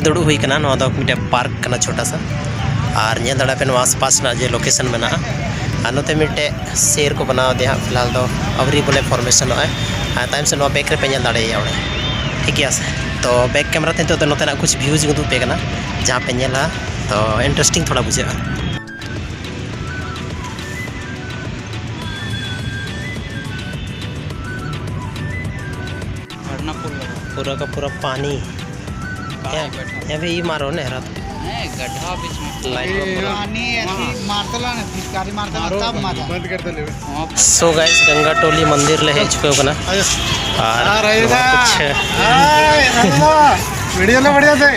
दुड़ू हुई कना नवा दो मिटे पार्क कना छोटा सा और नेल दड़ा पे आसपास ना जे लोकेशन में नोते मिटे शेर को बनाव दे हाँ फिलहाल दो अवरी बोले फॉर्मेशन टाइम से बैक रे पे नेल दाड़े ठीक है तो बैक कैमरा ते तो नोते ना कुछ व्यूज उदू पे कना जहाँ पे नेला तो इंटरेस्टिंग थोड़ा बुझे पूरा का पूरा पानी यहाँ पे मारो ना गड्ढा बीच में बंद कर दे। सो गाइस गंगा टोली मंदिर ले हेज पे होना और कुछ वीडियो ले बढ़िया से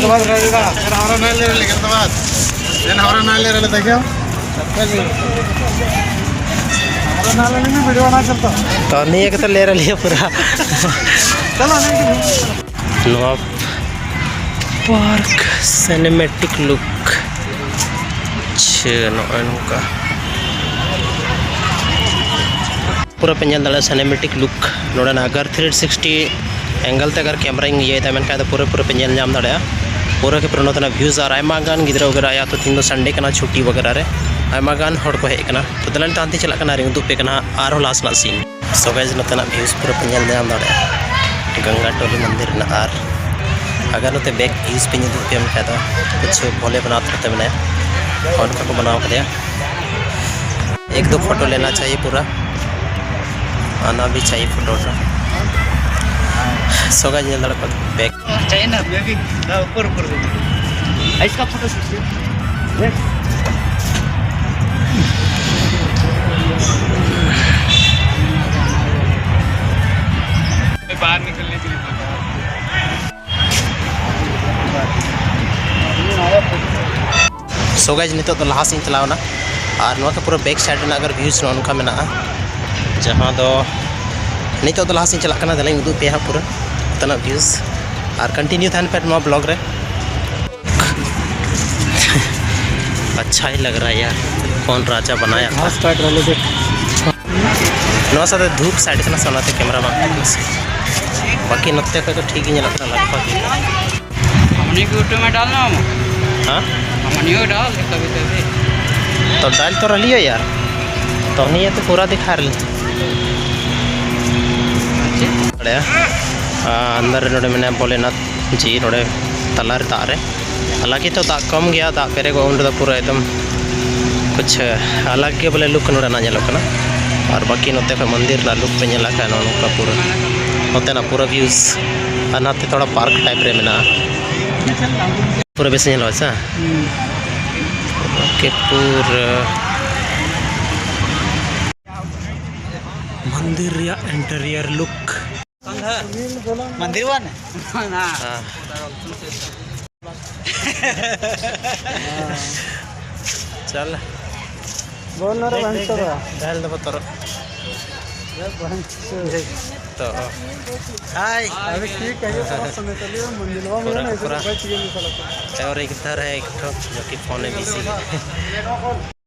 बाद रहेगा फिर हमारा नहीं ले रहे लेकिन बाद देन हमारा नहीं ले रहे देखियो हमारा नहीं वीडियो बना चलता तो नहीं है कि तो ले रही है पूरा चलो नवा पार्क सिनेमैटिक लुक नौका पूरा पे नल दाड़ा सिनेमैटिक लुक नोडे अगर 360 एंगल ते अगर कैमरा ये तो पूरे पूरे पे नल नाम दाड़ा पूरा के पूरा नोतना व्यूज और आयमा गान गिद्रा वगैरह या तो तीन दो संडे कना छुट्टी वगैरह रे आयमा गान हड़ को हेज कना तो दलान तांती चला कना रिंग दुपे कना आरो लास्ट ना सीन सो गाइस नोतना व्यूज पूरा पे नल नाम दाड़ा गंगा टोली मंदिर ना आर अगर नोते बैक व्यूज पे नल दुपे में तो कुछ भोले बना करते मैंने और को बनाओ कर एक दो फोटो लेना चाहिए पूरा आना भी चाहिए फोटो सो गाइस नल दाड़ा बैक चाहिए ना बेबी ऊपर ऊपर इसका फोटो खींचिए बाहर निकलने के लिए सो गाइस नितो तो लहा से चलावना और नवा के पूरा बैक साइड में अगर व्यूज उनका में जहाँ दो नितो तो लहा से चला करना दलाइन उदू पे पूरा उतना व्यूज और कंटिन्यू थान पे नवा ब्लॉग रे अच्छा ही लग रहा है यार कौन राजा बनाया था स्टार्ट वाले से नवा साथ धूप साइड से ना सोनाते कैमरा में बाकी नत्ते का तो ठीक ही लगता लगभग हमने को यूट्यूब में डालना हाँ हमने डाल कभी कभी तो डाल तो रही है यार तो नहीं है तो पूरा दिखा रही अंदर नोड़े मैंने भोलेनाथ जी नोड़े तलार दारे हालांकि तो दाग कम गया दाग पेरे को उन पूरा एकदम कुछ अलग के बोले लुक नोड़े ना जलो कना और बाकी नोते का मंदिर ला लुक पे नेला का नोका पूरा नोते ना पूरा व्यूज और नाते थोड़ा पार्क टाइप रे मेना पूरा बेस नेलो सा के पूरा मंदिर या इंटीरियर लुक मंदिर वन चल बोल ना रे डाल दो तो तो हाय अरे ठीक है ये समय चलिए मंदिरवा में ना ऐसे बैठ गए और एक इधर है एक जो कि फोन है बिजी